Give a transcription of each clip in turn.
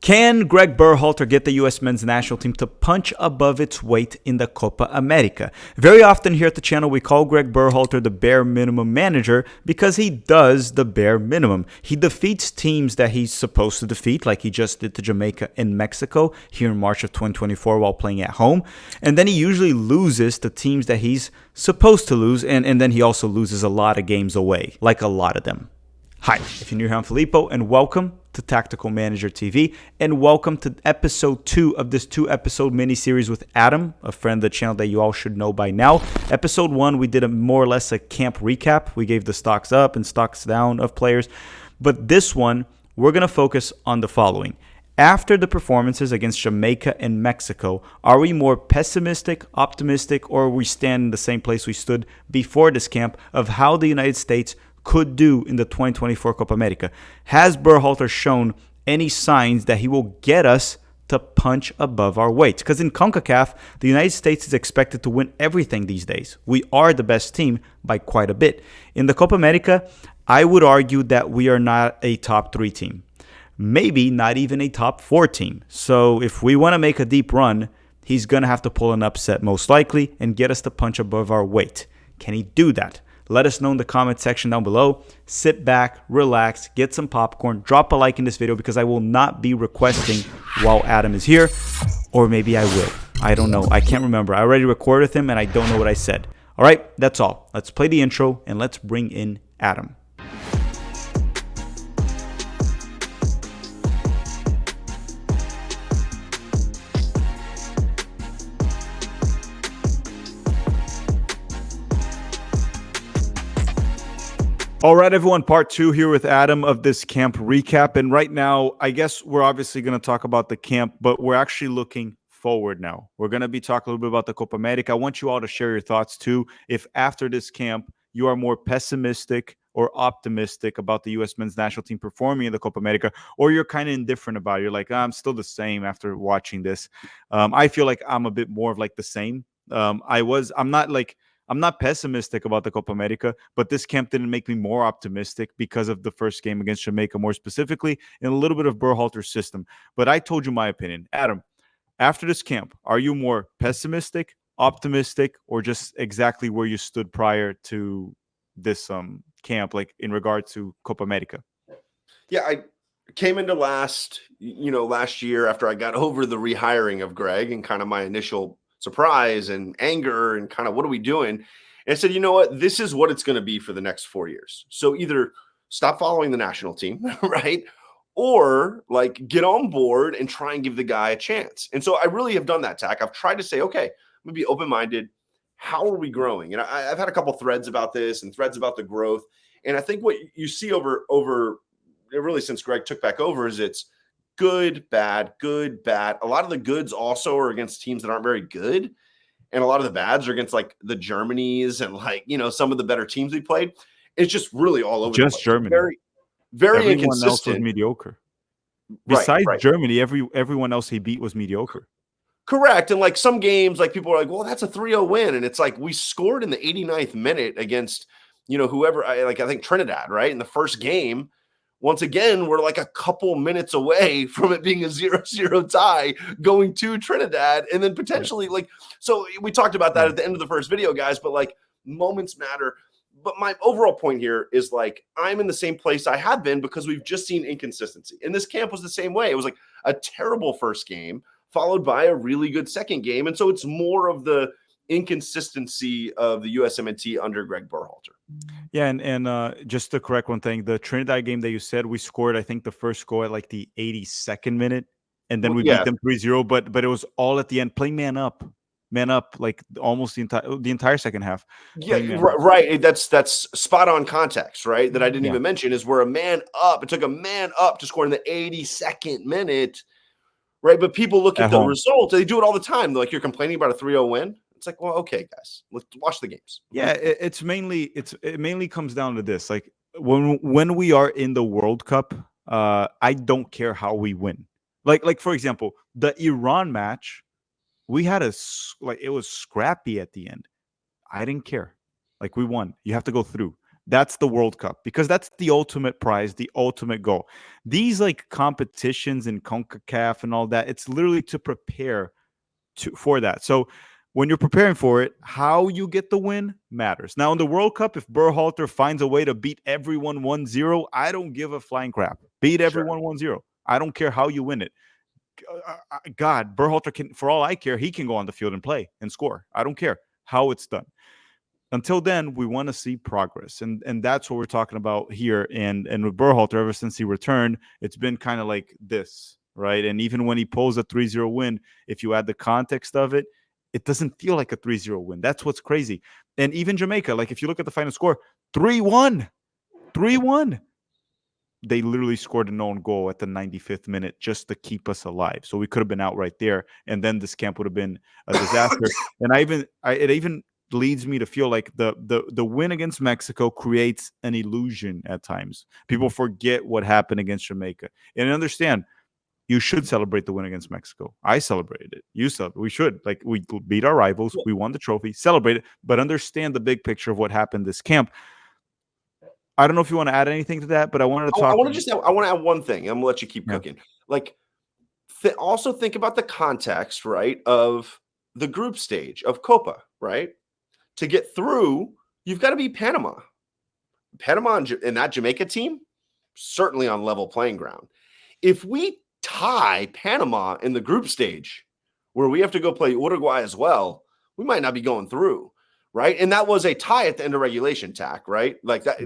Can Gregg Berhalter get the U.S. men's national team to punch above its weight in the Copa America? Very often here at the channel, we call Gregg Berhalter the bare minimum manager because he does the bare minimum. He defeats teams that he's supposed to defeat, like he just did to Jamaica and Mexico here in March of 2024 while playing at home. And then he usually loses to teams that he's supposed to lose, and then he also loses a lot of games away, like a lot of them. Hi, if you're new here, I'm Filippo, and welcome to Tactical Manager TV, and welcome to episode 2 of this 2-episode mini-series with Adam, a friend of the channel that you all should know by now. Episode 1, we did more or less a camp recap. We gave the stocks up and stocks down of players. But this one, we're going to focus on the following. After the performances against Jamaica and Mexico, are we more pessimistic, optimistic, or are we stand in the same place we stood before this camp of how the United States could do in the 2024 Copa America? Has Berhalter shown any signs that he will get us to punch above our weight? Because in CONCACAF, the United States is expected to win everything these days. We are the best team by quite a bit. In the Copa America, I would argue that we are not a top 3 team. Maybe not even a top 4 team. So if we want to make a deep run, he's going to have to pull an upset most likely and get us to punch above our weight. Can he do that? Let us know in the comment section down below. Sit back, relax, get some popcorn, drop a like in this video because I will not be requesting while Adam is here. Or maybe I will. I don't know. I can't remember. I already recorded with him and I don't know what I said. All right, that's all. Let's play the intro and let's bring in Adam. All right, everyone, part 2 here with Adam of this camp recap. And right now, I guess we're obviously going to talk about the camp, but we're actually looking forward now. We're going to be talking a little bit about the Copa America. I want you all to share your thoughts too. If after this camp, you are more pessimistic or optimistic about the U.S. men's national team performing in the Copa America, or you're kind of indifferent about it. You're like, I'm still the same after watching this. I feel like I'm a bit more of like the same. I'm not pessimistic about the Copa America, but this camp didn't make me more optimistic because of the first game against Jamaica, more specifically, and a little bit of Berhalter's system. But I told you my opinion. Adam, after this camp, are you more pessimistic, optimistic, or just exactly where you stood prior to this camp, like in regard to Copa America? Yeah, I came into last year after I got over the rehiring of Gregg and kind of my initial surprise and anger and kind of what are we doing? And I said, you know what? This is what it's going to be for the next 4 years. So either stop following the national team, right? Or like get on board and try and give the guy a chance. And so I really have done that, Tack. I've tried to say, okay, I'm going to be open-minded. How are we growing? And I've had a couple threads about this and threads about the growth. And I think what you see over really since Gregg took back over is it's good, bad, good, bad. A lot of the goods also are against teams that aren't very good. And a lot of the bads are against like the Germanys and like, some of the better teams we played. It's just really all over. Just Germany. Very, very everyone inconsistent. Else was mediocre. Besides Germany, everyone else he beat was mediocre. Correct. And like some games, like people are like, well, that's a 3-0 win. And it's like we scored in the 89th minute against, whoever, I think Trinidad, right? In the first game. Once again, we're like a couple minutes away from it being a 0-0 tie going to Trinidad. And then potentially so we talked about that at the end of the first video, guys, but like moments matter. But my overall point here is like, I'm in the same place I have been because we've just seen inconsistency. And this camp was the same way. It was like a terrible first game followed by a really good second game. And so it's more of the inconsistency of the USMNT under Gregg Berhalter. Yeah, and just to correct one thing, the Trinidad game that you said, we scored, I think, the first goal at like the 82nd minute, and then we beat them 3-0, but it was all at the end, playing man up, like almost the entire second half. Yeah, right. That's spot on context, right? That I didn't even mention is we're a man up. It took a man up to score in the 82nd minute, right? But people look at the result, they do it all the time. They're like, you're complaining about a 3-0 win? It's like, well, okay, guys, let's watch the games. Yeah, it mainly comes down to this. Like when we are in the World Cup, I don't care how we win. Like for example, the Iran match, we had it was scrappy at the end. I didn't care. Like we won. You have to go through. That's the World Cup, because that's the ultimate prize, the ultimate goal. These like competitions in CONCACAF and all that, it's literally to prepare for that. So when you're preparing for it, how you get the win matters. Now in the World Cup, if Berhalter finds a way to beat everyone 1-0, I don't give a flying crap. Beat Sure. everyone 1-0. I don't care how you win it. God, Berhalter can, for all I care, he can go on the field and play and score. I don't care how it's done. Until then, we want to see progress, and that's what we're talking about here. And with Berhalter, ever since he returned, it's been kind of like this, right? And even when he pulls a 3-0 win, if you add the context of it, it doesn't feel like a 3-0 win. That's what's crazy. And even Jamaica, like if you look at the final score, 3-1, 3-1. They literally scored an own goal at the 95th minute just to keep us alive. So we could have been out right there, and then this camp would have been a disaster. And it even leads me to feel like the win against Mexico creates an illusion at times. People forget what happened against Jamaica, and understand you should celebrate the win against Mexico. I celebrated it. You celebrate. We should. Like, we beat our rivals. We won the trophy. Celebrate it, but understand the big picture of what happened this camp. I don't know if you want to add anything to that, but I wanted to talk. I want to add one thing. I'm gonna let you keep Yeah. cooking. Like, also think about the context, right, of the group stage of Copa, right? To get through, you've got to beat Panama. Panama and that Jamaica team, certainly on level playing ground. If we tie Panama in the group stage, where we have to go play Uruguay as well, we might not be going through, right? And that was a tie at the end of regulation, Tack, right? Like that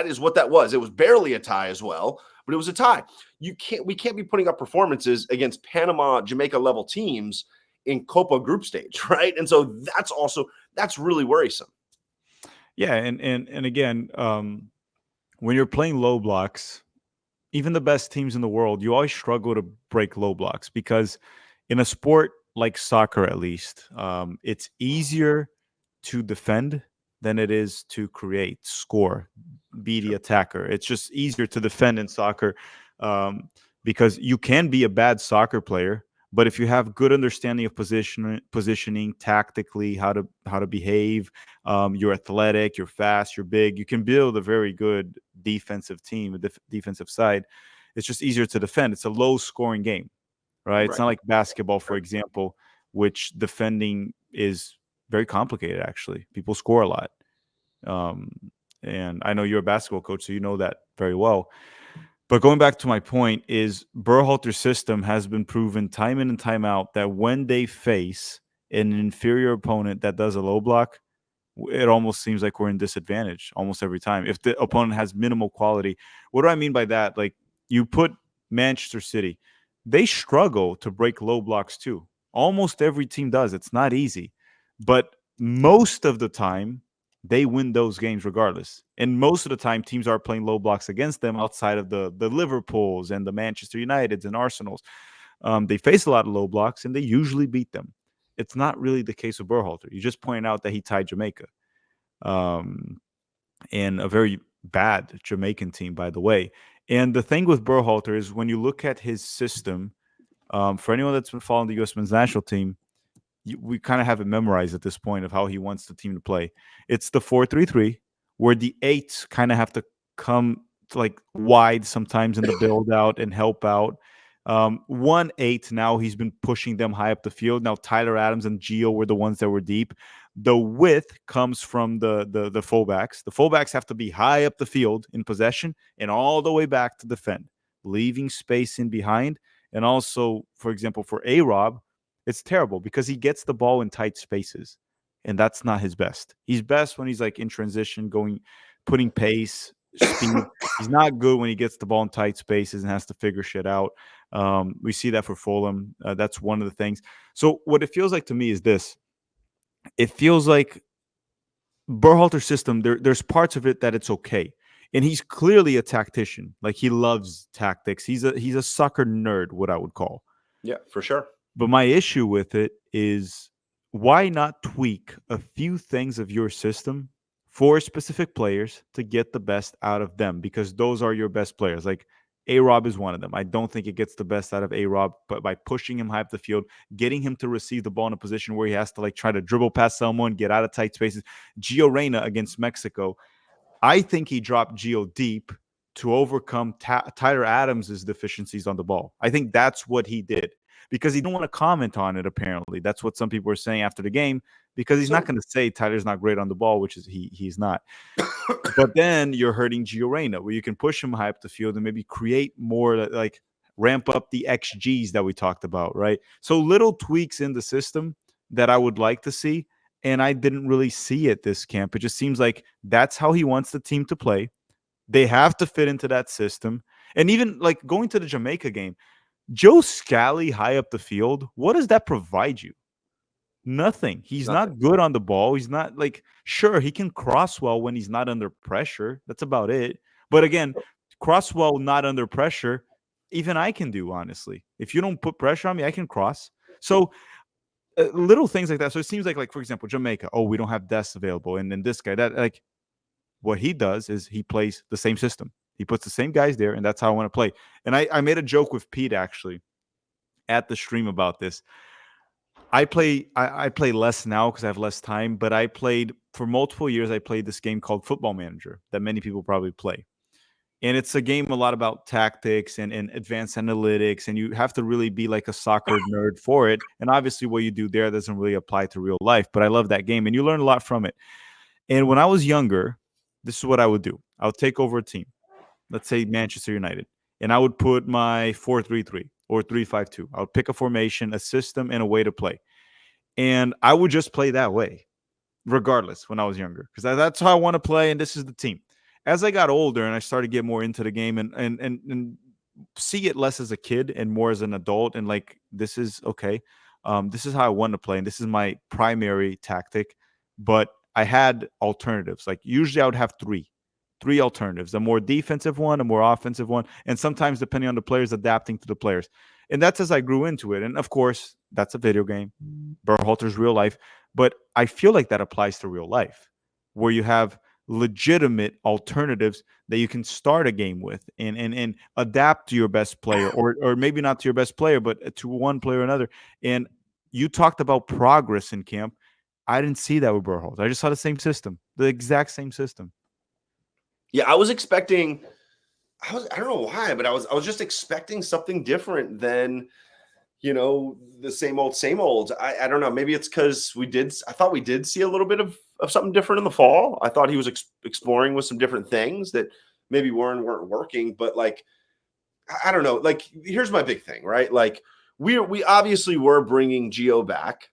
is what that was. It was barely a tie as well, but it was a tie. We can't be putting up performances against Panama, Jamaica level teams in Copa group stage, right? And so that's really worrisome. Yeah, and again, when you're playing low blocks, even the best teams in the world, you always struggle to break low blocks, because in a sport like soccer, at least, it's easier to defend than it is to create, score, be the attacker. It's just easier to defend in soccer, because you can be a bad soccer player, but if you have good understanding of positioning tactically, how to behave, you're athletic, you're fast, you're big, you can build a very good defensive team, defensive side. It's just easier to defend. It's a low scoring game, right? It's not like basketball, for example, which defending is very complicated. Actually, people score a lot. And I know you're a basketball coach, so you know that very well. But going back to my point, is Berhalter's system has been proven time in and time out that when they face an inferior opponent that does a low block, it almost seems like we're in disadvantage almost every time. If the opponent has minimal quality, what do I mean by that? Like, you put Manchester City, they struggle to break low blocks too. Almost every team does. It's not easy, but most of the time they win those games regardless. And most of the time teams are playing low blocks against them outside of the Liverpools and the Manchester Uniteds and Arsenals. They face a lot of low blocks and they usually beat them. It's not really the case with Berhalter. You just pointed out that he tied Jamaica, and a very bad Jamaican team, by the way. And the thing with Berhalter is, when you look at his system, for anyone that's been following the U.S. men's national team, we kind of have it memorized at this point of how he wants the team to play. It's the 4-3-3, where the eights kind of have to come like wide sometimes in the build out and help out. 1-8, now he's been pushing them high up the field. Now Tyler Adams and Gio were the ones that were deep. The width comes from the fullbacks. The fullbacks have to be high up the field in possession and all the way back to defend, leaving space in behind. And also, for example, for A-Rob, it's terrible because he gets the ball in tight spaces, and that's not his best. He's best when he's like in transition, putting pace, speed. He's not good when he gets the ball in tight spaces and has to figure shit out. We see that for Fulham. That's one of the things. So what it feels like to me is this. It feels like Berhalter's system, there's parts of it that it's okay. And he's clearly a tactician. Like, he loves tactics. He's a soccer nerd, what I would call. Yeah, for sure. But my issue with it is, why not tweak a few things of your system for specific players to get the best out of them? Because those are your best players. Like, A-Rob is one of them. I don't think it gets the best out of A-Rob, but by pushing him high up the field, getting him to receive the ball in a position where he has to like try to dribble past someone, get out of tight spaces. Gio Reyna against Mexico, I think he dropped Gio deep to overcome Tyler Adams' deficiencies on the ball. I think that's what he did because he didn't want to comment on it, apparently. That's what some people were saying after the game because he's not going to say Tyler's not great on the ball, which is he's not. But then you're hurting Gio Reyna, where you can push him high up the field and maybe create more, like ramp up the XGs that we talked about, right? So little tweaks in the system that I would like to see, and I didn't really see it this camp. It just seems like that's how he wants the team to play. They have to fit into that system. And even like going to the Jamaica game, Joe Scally high up the field, what does that provide you? Nothing. He's not good on the ball. He's not like, sure, he can cross well when he's not under pressure. That's about it. But again, cross well not under pressure, even I can do, honestly. If you don't put pressure on me, I can cross. So little things like that. So it seems like for example, Jamaica, oh, we don't have desks available. And then this guy, that like what he does is he plays the same system. He puts the same guys there, and that's how I want to play. And I made a joke with Pete actually at the stream about this. I play less now because I have less time, but I played for multiple years. I played this game called Football Manager that many people probably play. And it's a game a lot about tactics and advanced analytics, and you have to really be like a soccer nerd for it. And obviously what you do there doesn't really apply to real life, but I love that game, and you learn a lot from it. And when I was younger, this is what I would do. I would take over a team, let's say Manchester United, and I would put my 4-3-3 or 3-5-2. I would pick a formation, a system, and a way to play. And I would just play that way, regardless, when I was younger, because that's how I want to play, and this is the team. As I got older and I started to get more into the game and see it less as a kid and more as an adult, and like, this is okay. This is how I want to play, and this is my primary tactic. But I had alternatives. Like usually I would have three alternatives: a more defensive one, a more offensive one, and sometimes depending on the players, adapting to the players. And that's as I grew into it. And of course, that's a video game. Berhalter's real life. But I feel like that applies to real life, where you have legitimate alternatives that you can start a game with and adapt to your best player, or maybe not to your best player, but to one player or another. And you talked about progress in camp. I didn't see that with Berhalter. I just saw the same system, the exact same system. Yeah, I was expecting. I don't know why, but I was just expecting something different than, the same old, same old. I don't know. Maybe it's because I thought we did see a little bit of something different in the fall. I thought he was exploring with some different things that maybe weren't working. But like, I don't know. Like, here's my big thing, right? Like, we obviously were bringing Gio back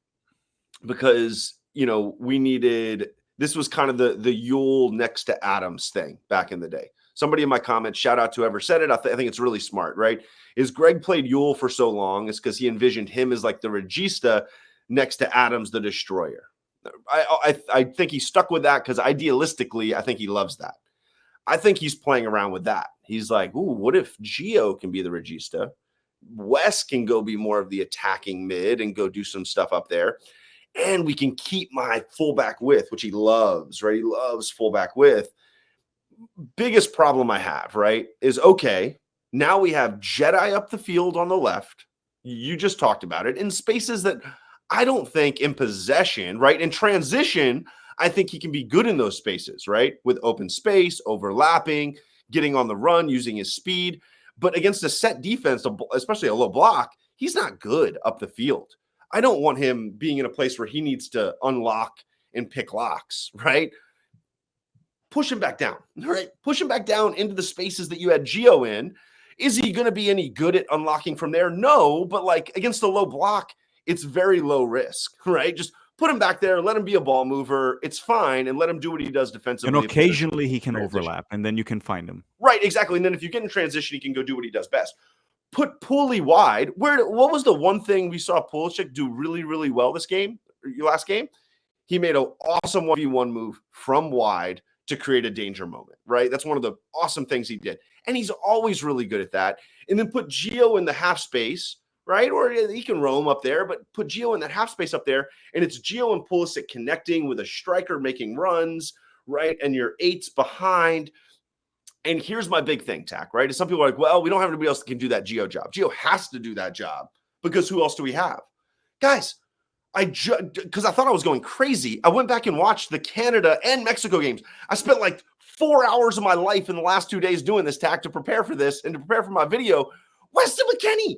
because we needed. This was kind of the Yule next to Adams thing back in the day. Somebody in my comments, shout out to whoever said it. I think it's really smart, right? Is Gregg played Yule for so long is because he envisioned him as like the regista next to Adams, the destroyer. I think he stuck with that because idealistically, I think he loves that. I think he's playing around with that. He's like, ooh, what if Gio can be the regista? Wes can go be more of the attacking mid and go do some stuff up there. And we can keep my fullback width, which he loves, right? He loves fullback width. Biggest problem I have, right, is okay, now we have Jedi up the field on the left. You just talked about it in spaces that I don't think in possession, right? In transition, I think he can be good in those spaces, right? With open space, overlapping, getting on the run, using his speed. But against a set defense, especially a low block, he's not good up the field. I don't want him being in a place where he needs to unlock and pick locks, right? Push him back down, right? Push him back down into the spaces that you had Gio in. Is he going to be any good at unlocking from there? No, but like against a low block, it's very low risk, right? Just put him back there, let him be a ball mover. It's fine, and let him do what he does defensively. And occasionally he can overlap, and then you can find him. Right, exactly. And then if you get in transition, he can go do what he does best. Put Pooley wide. What was the one thing we saw Pulisic do really, really well this game, last game? He made an awesome 1v1 move from wide to create a danger moment, right? That's one of the awesome things he did. And he's always really good at that. And then put Gio in the half space, right? Or he can roam up there, but put Gio in that half space up there. And it's Gio and Pulisic connecting with a striker making runs, right? And your eights behind. And here's my big thing, Tack, right? Is some people are like, well, we don't have anybody else that can do that Gio job. Gio has to do that job because who else do we have? Guys, because I thought I was going crazy. I went back and watched the Canada and Mexico games. I spent like 4 hours of my life in the last 2 days doing this tack to prepare for this and to prepare for my video. Weston McKennie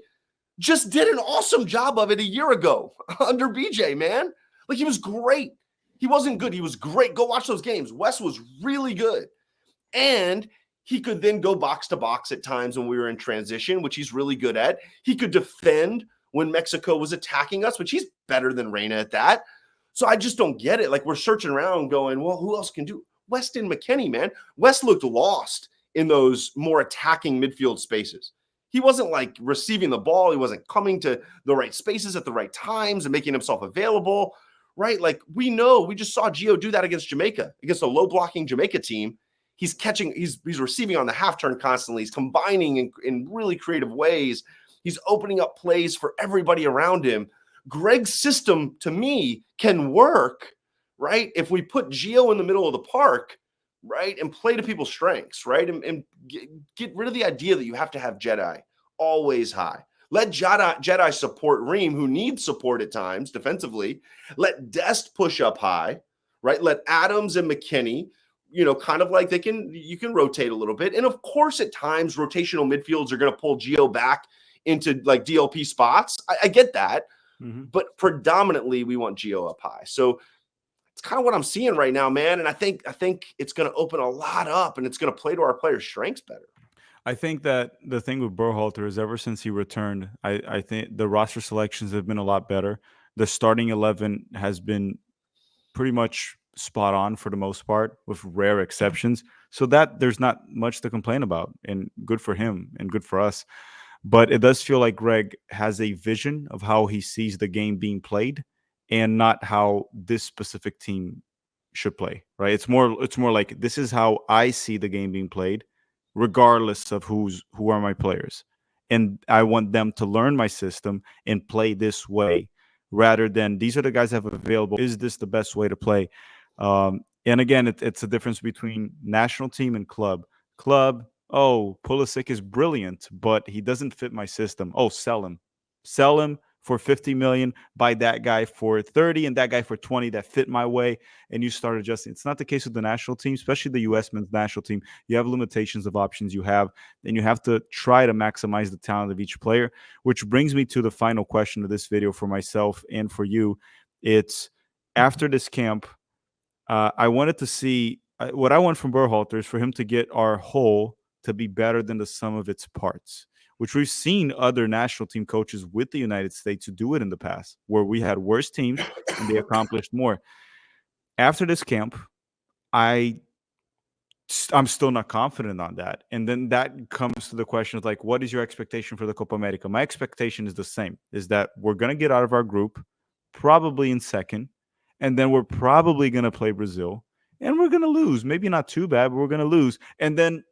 just did an awesome job of it a year ago under BJ, man. Like, he was great. He wasn't good. He was great. Go watch those games. Wes was really good. And he could then go box to box at times when we were in transition, which he's really good at. He could defend when Mexico was attacking us, which he's better than Reyna at that. So I just don't get it. Like, we're searching around going, well, who else can do? Weston McKennie, man. Wes looked lost in those more attacking midfield spaces. He wasn't like receiving the ball. He wasn't coming to the right spaces at the right times and making himself available, right? Like, we just saw Gio do that against Jamaica, against a low blocking Jamaica team. He's catching, he's receiving on the half turn constantly. He's combining in really creative ways. He's opening up plays for everybody around him. Gregg's system, to me, can work, right? If we put Gio in the middle of the park, right, and play to people's strengths, right, and get rid of the idea that you have to have Jedi always high. Let Jedi support Reem, who needs support at times defensively. Let Dest push up high, right? Let Adams and McKennie, kind of like you can rotate a little bit. And of course, at times, rotational midfields are going to pull Gio back into like DLP spots. I get that. Mm-hmm. But predominantly, we want Gio up high. So it's kind of what I'm seeing right now, man. And I think it's going to open a lot up, and it's going to play to our players' strengths better. I think that the thing with Berhalter is ever since he returned, I think the roster selections have been a lot better. The starting 11 has been pretty much spot on for the most part, with rare exceptions. So that there's not much to complain about, and good for him and good for us. But it does feel like Gregg has a vision of how he sees the game being played, and not how this specific team should play, right? It's more like, this is how I see the game being played, regardless of who are my players. And I want them to learn my system and play this way, rather than these are the guys I have available. Is this the best way to play? And again, it's a difference between national team and club. Club, oh, Pulisic is brilliant, but he doesn't fit my system. Oh, sell him for 50 million, buy that guy for 30 and that guy for 20 that fit my way, and you start adjusting. It's not the case with the national team, especially the US men's national team. You have limitations of options you have, and you have to try to maximize the talent of each player, which brings me to the final question of this video for myself and for you. It's, after this camp, I wanted to see, what I want from Berhalter is for him to get our whole to be better than the sum of its parts, which we've seen other national team coaches with the United States do it in the past, where we had worse teams and they accomplished more. After this camp, I'm still not confident on that. And then that comes to the question of like, what is your expectation for the Copa America? My expectation is the same, is that we're going to get out of our group, probably in second, and then we're probably going to play Brazil, and we're going to lose. Maybe not too bad, but we're going to lose. And then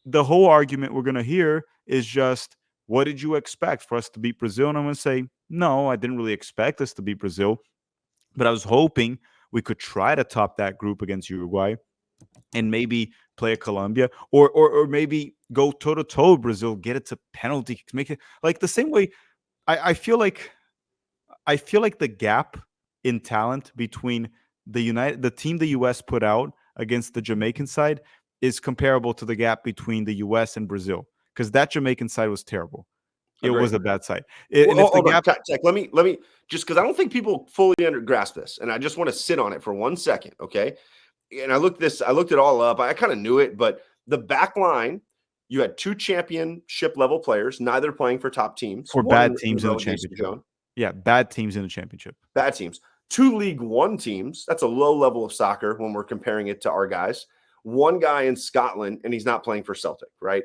the whole argument we're going to hear is just, what did you expect, for us to beat Brazil? And I'm going to say, no, I didn't really expect us to beat Brazil, but I was hoping we could try to top that group against Uruguay and maybe play a Colombia, or maybe go toe-to-toe with Brazil, get it to penalty kicks, make it like the same way. I feel like the gap in talent between the team the US put out against the Jamaican side is comparable to the gap between the US and Brazil, because that Jamaican side was terrible. It was a bad side. Tech, let me just, because I don't think people fully grasp this, and I just want to sit on it for 1 second, okay? And I looked it all up. I kind of knew it, but the back line, you had 2 championship level players, neither playing for top teams. Or bad teams in the championship. Yeah, bad teams in the championship. Bad teams. 2 League One teams. That's a low level of soccer when we're comparing it to our guys. 1 guy in Scotland, and he's not playing for Celtic, right?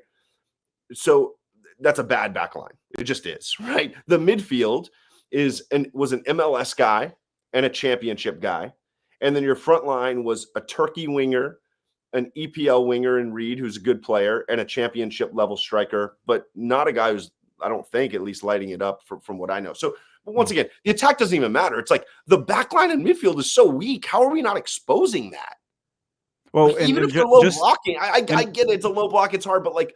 So that's a bad back line. It just is, right? The midfield was an MLS guy and a championship guy. And then your front line was a Turkey winger, an EPL winger in Reed, who's a good player, and a championship level striker, but not a guy who's, I don't think, at least lighting it up from what I know. So once again, the attack doesn't even matter. It's like the back line and midfield is so weak. How are we not exposing that? Well, like, even if they're low blocking, I get it. It's a low block. It's hard, but like,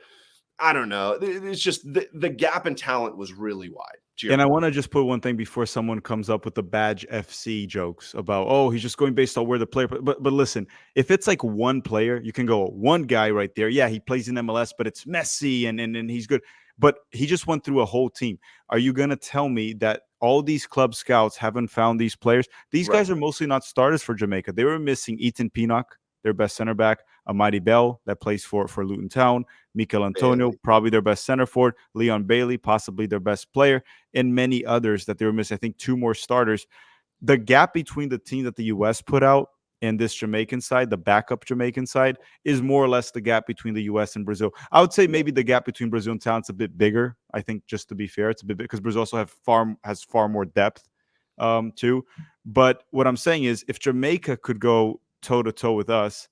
I don't know. It's just the gap in talent was really wide. to your And I point. want to just put one thing before someone comes up with the badge FC jokes about, oh, he's just going based on where the player. But listen, if it's like one player, you can go one guy right there. Yeah, he plays in MLS, but it's Messi and he's good. But he just went through a whole team. Are you gonna tell me that all these club scouts haven't found these players? These Right. guys are mostly not starters for Jamaica. They were missing Ethan Pinnock, their best center back, Amadi Bell, that plays for Luton Town, Mikel Antonio, Bailey. probably their best center forward, Leon Bailey, possibly their best player, and many others that they were missing. I think 2 more starters. The gap between the team that the U.S. put out and this Jamaican side, the backup Jamaican side, is more or less the gap between the U.S. and Brazil. I would say maybe the gap between Brazil and talent's a bit bigger. I think, just to be fair, it's a bit because Brazil also has far more depth too. But what I'm saying is, if Jamaica could go toe to toe with us,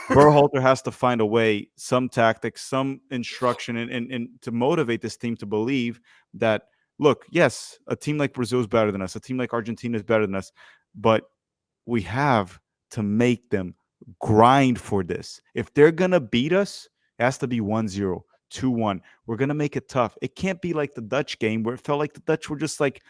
Berhalter has to find a way, some tactics, some instruction, and to motivate this team to believe that, look, yes, a team like Brazil is better than us, a team like Argentina is better than us, but we have to make them grind for this. If they're going to beat us, it has to be 1-0, 2-1. We're going to make it tough. It can't be like the Dutch game where it felt like the Dutch were just like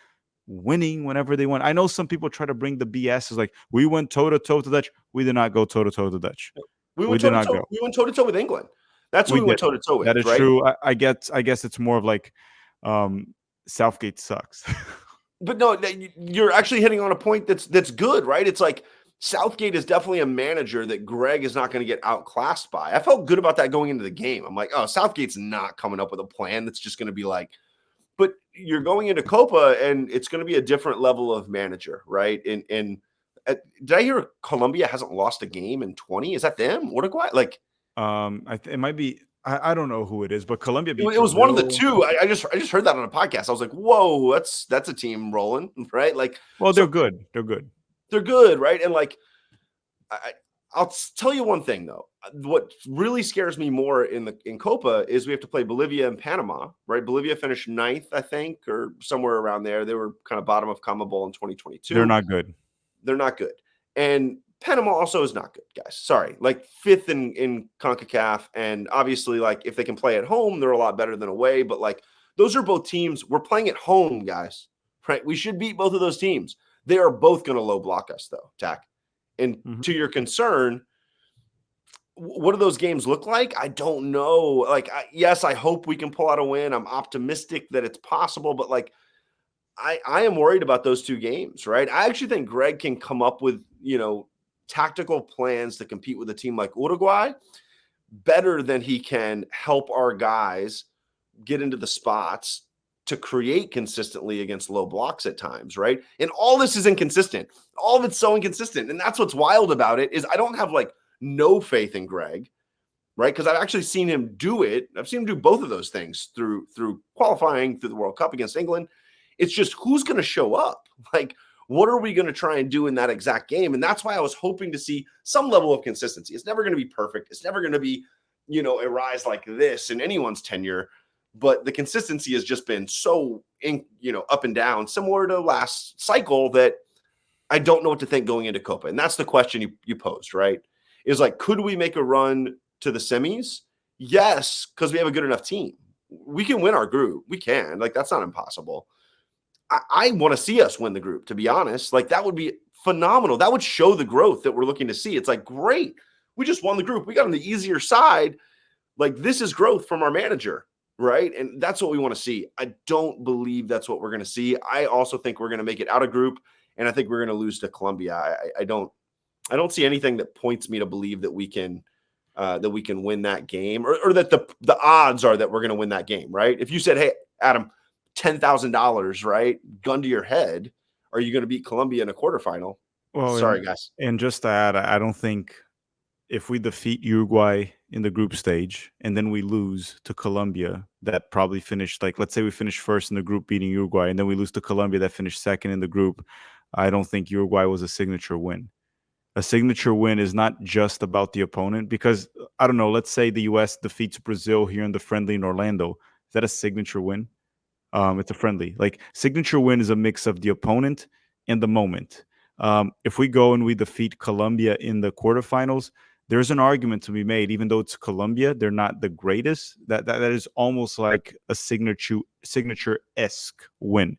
winning whenever they won. I know some people try to bring the BS as like, we went toe to toe to the Dutch. We did not go toe to toe to the Dutch. We We went did toe to not toe. go. We went toe to toe with England. That's who We we went did. toe to toe That with, is right? true. I guess it's more of like Southgate sucks. But no, you're actually hitting on a point that's good, right? It's like Southgate is definitely a manager that Gregg is not going to get outclassed by. I felt good about that going into the game. I'm like, oh, Southgate's not coming up with a plan that's just going to be like, but you're going into Copa and it's going to be a different level of manager, right? And did I hear Colombia hasn't lost a game in 20? Is that them? Uruguay? Like, It might be. I don't know who it is, but Colombia beat it was one of the Brazil. two. I just heard that on a podcast. I was like, whoa, that's a team rolling, right? Like, Well, so they're good. They're good. they're good, right? And like, I'll tell you one thing though. What really scares me more in Copa is we have to play Bolivia and Panama, right? Bolivia finished 9th, I think, or somewhere around there. They were kind of bottom of CONMEBOL in They're 2022. not good. They're not good. And Panama also is not good, guys. Sorry. Like 5th in CONCACAF. And obviously, like if they can play at home, they're a lot better than away. But like those are both teams. We're playing at home, guys. Right? We should beat both of those teams. They are both going to low block us, though, Tack. And to your concern, what do those games look like? I don't know. Like, yes, I hope we can pull out a win. I'm optimistic that it's possible, but like, I am worried about those 2 games, right? I actually think Gregg can come up with, tactical plans to compete with a team like Uruguay better than he can help our guys get into the spots to create consistently against low blocks at times, right? And all this is inconsistent. All of it's so inconsistent. And that's what's wild about it is I don't have like no faith in Gregg, right? Because I've actually seen him do it. I've seen him do both of those things through qualifying through the World Cup against England. It's just who's going to show up? Like, what are we going to try and do in that exact game? And that's why I was hoping to see some level of consistency. It's never going to be perfect. It's never going to be, a rise like this in anyone's tenure. But the consistency has just been so, up and down, similar to last cycle, that I don't know what to think going into Copa. And that's the question you posed, right? Is like, could we make a run to the semis? Yes, because we have a good enough team. We can win our group. We can. Like, that's not impossible. I want to see us win the group, to be honest. Like, that would be phenomenal. That would show the growth that we're looking to see. It's like, great. We just won the group. We got on the easier side. Like, this is growth from our manager, right? And that's what we want to see. I don't believe that's what we're going to see. I also think we're going to make it out of group, and I think we're going to lose to Colombia. I don't see anything that points me to believe that we can win that game, or that the odds are that we're going to win that game, right? If you said, hey, Adam, $10,000, right, gun to your head, are you going to beat Colombia in a quarterfinal? Well, Sorry, guys. And just to add, I don't think if we defeat Uruguay in the group stage and then we lose to Colombia, that probably finished, like, let's say we finish first in the group beating Uruguay, and then we lose to Colombia that finished second in the group, I don't think Uruguay was a signature win. A signature win is not just about the opponent, because, I don't know, let's say the U.S. defeats Brazil here in the friendly in Orlando. Is that a signature win? It's a friendly. Like, signature win is a mix of the opponent and the moment. If we go and we defeat Colombia in the quarterfinals, there's an argument to be made, even though it's Colombia, they're not the greatest. That is almost like a signature-esque win.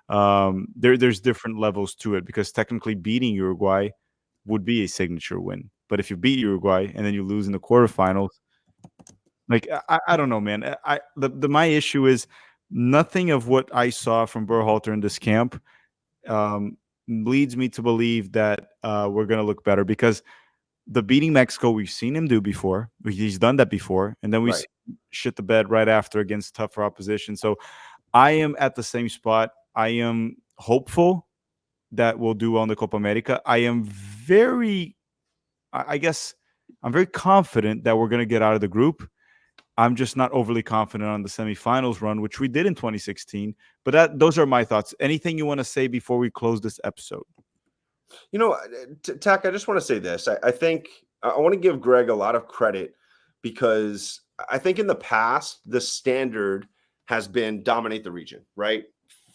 There's different levels to it, because technically beating Uruguay would be a signature win. But if you beat Uruguay and then you lose in the quarterfinals, like I don't know, man. My issue is nothing of what I saw from Berhalter in this camp um, leads me to believe that we're gonna look better, because the beating Mexico, we've seen him do before. He's done that before, and then we Right. shit the bed right after against tougher opposition. So I am at the same spot. I am hopeful that we'll do on the Copa America. I am I guess, I'm very confident that we're going to get out of the group. I'm just not overly confident on the semifinals run, which we did in 2016. But those are my thoughts. Anything you want to say before we close this episode? Tack, I just want to say this. I think I want to give Gregg a lot of credit, because I think in the past, the standard has been dominate the region, right?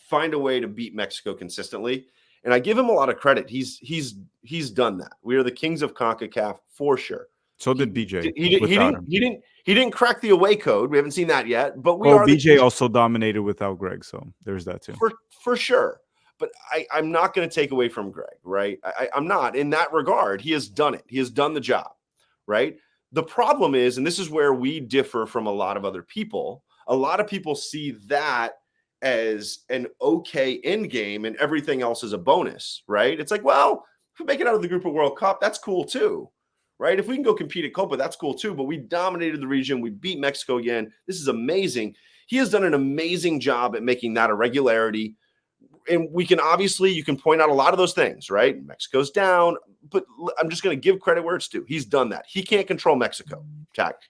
Find a way to beat Mexico consistently. And I give him a lot of credit. He's done that. We are the kings of CONCACAF for sure. So did BJ. He didn't crack the away code. We haven't seen that yet, but BJ also dominated without Gregg, so there's that too. For sure. But I'm not going to take away from Gregg, right? I'm not. In that regard, he has done it. He has done the job, right? The problem is, and this is where we differ from a lot of other people, a lot of people see that as an okay end game and everything else is a bonus, right? It's like, well, if we make it out of the Group of World Cup, that's cool too, right? If we can go compete at Copa, that's cool too. But we dominated the region. We beat Mexico again. This is amazing. He has done an amazing job at making that a regularity. And we can you can point out a lot of those things, right? Mexico's down, but I'm just going to give credit where it's due. He's done that. He can't control Mexico.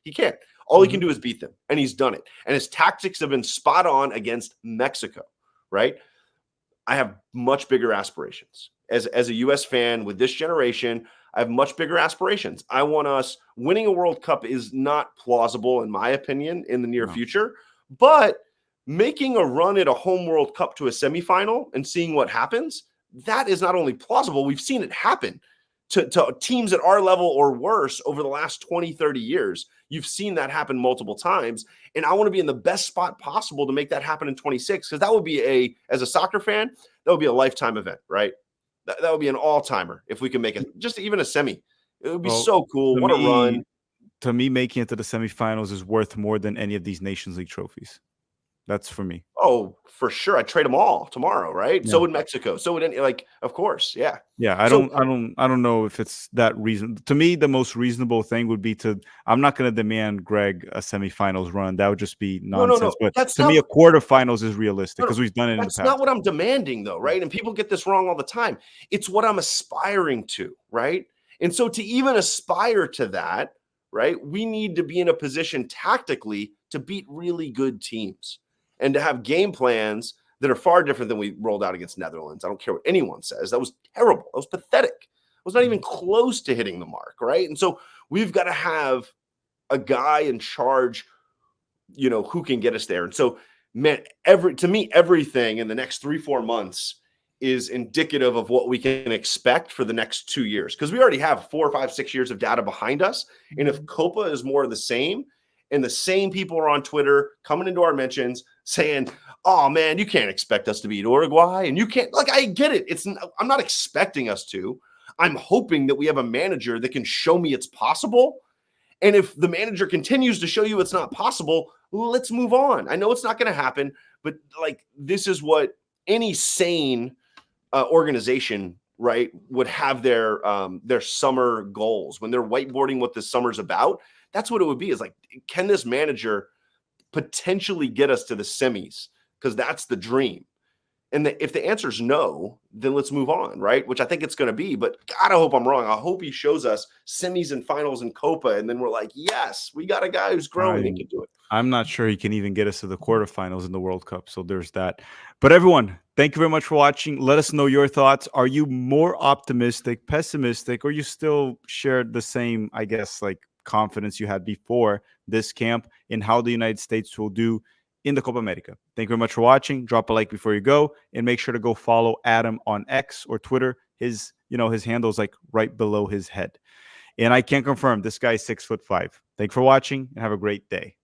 He can't. All he can do is beat them, and he's done it. And his tactics have been spot on against Mexico, right? I have much bigger aspirations. As a U.S. fan with this generation, I have much bigger aspirations. I want us winning a World Cup is not plausible, in my opinion, in the near future, but making a run at a home World Cup to a semifinal and seeing what happens, that is not only plausible, we've seen it happen to teams at our level or worse over the last 20, 30 years. You've seen that happen multiple times. And I want to be in the best spot possible to make that happen in 26, because that would be as a soccer fan, that would be a lifetime event, right? That would be an all-timer if we can make it, just even a semi. It would be so cool. What a run. To me, making it to the semifinals is worth more than any of these Nations League trophies. That's for me. Oh, for sure. I'd trade them all tomorrow, right? Yeah. So would Mexico. So would of course. Yeah. Yeah. I don't know if it's that reason. To me, the most reasonable thing would be I'm not going to demand Gregg a semifinals run. That would just be nonsense. No. But to me, a quarterfinals is realistic, because we've done it in the past. That's not what I'm demanding, though, right? And people get this wrong all the time. It's what I'm aspiring to, right? And so to even aspire to that, right, we need to be in a position tactically to beat really good teams, and to have game plans that are far different than we rolled out against Netherlands. I don't care what anyone says. That was terrible. That was pathetic. It was not even close to hitting the mark, right? And so we've got to have a guy in charge, who can get us there. And so, man, to me, everything in the next 3-4 months is indicative of what we can expect for the next 2 years, because we already have 4, 5, 6 years of data behind us. And if Copa is more of the same, and the same people are on Twitter coming into our mentions saying, oh man, you can't expect us to beat Uruguay. And you can't, I get it. I'm not expecting us to. I'm hoping that we have a manager that can show me it's possible. And if the manager continues to show you it's not possible, let's move on. I know it's not going to happen, but this is what any sane organization, right, would have their summer goals when they're whiteboarding what this summer's about. That's what it would be, is can this manager potentially get us to the semis? Because that's the dream. And if the answer is no, then let's move on, right? Which I think it's going to be. But God, I hope I'm wrong. I hope he shows us semis and finals in Copa, and then we're like, yes, we got a guy who's growing and can do it. I'm not sure he can even get us to the quarterfinals in the World Cup. So there's that. But everyone, thank you very much for watching. Let us know your thoughts. Are you more optimistic, pessimistic, or you still share the same, I guess, confidence you had before this camp in how the United States will do in the Copa America? Thank you very much for watching. Drop a like before you go, and make sure to go follow Adam on X or Twitter. His handle is right below his head. And I can confirm this guy is 6'5". Thank you for watching and have a great day.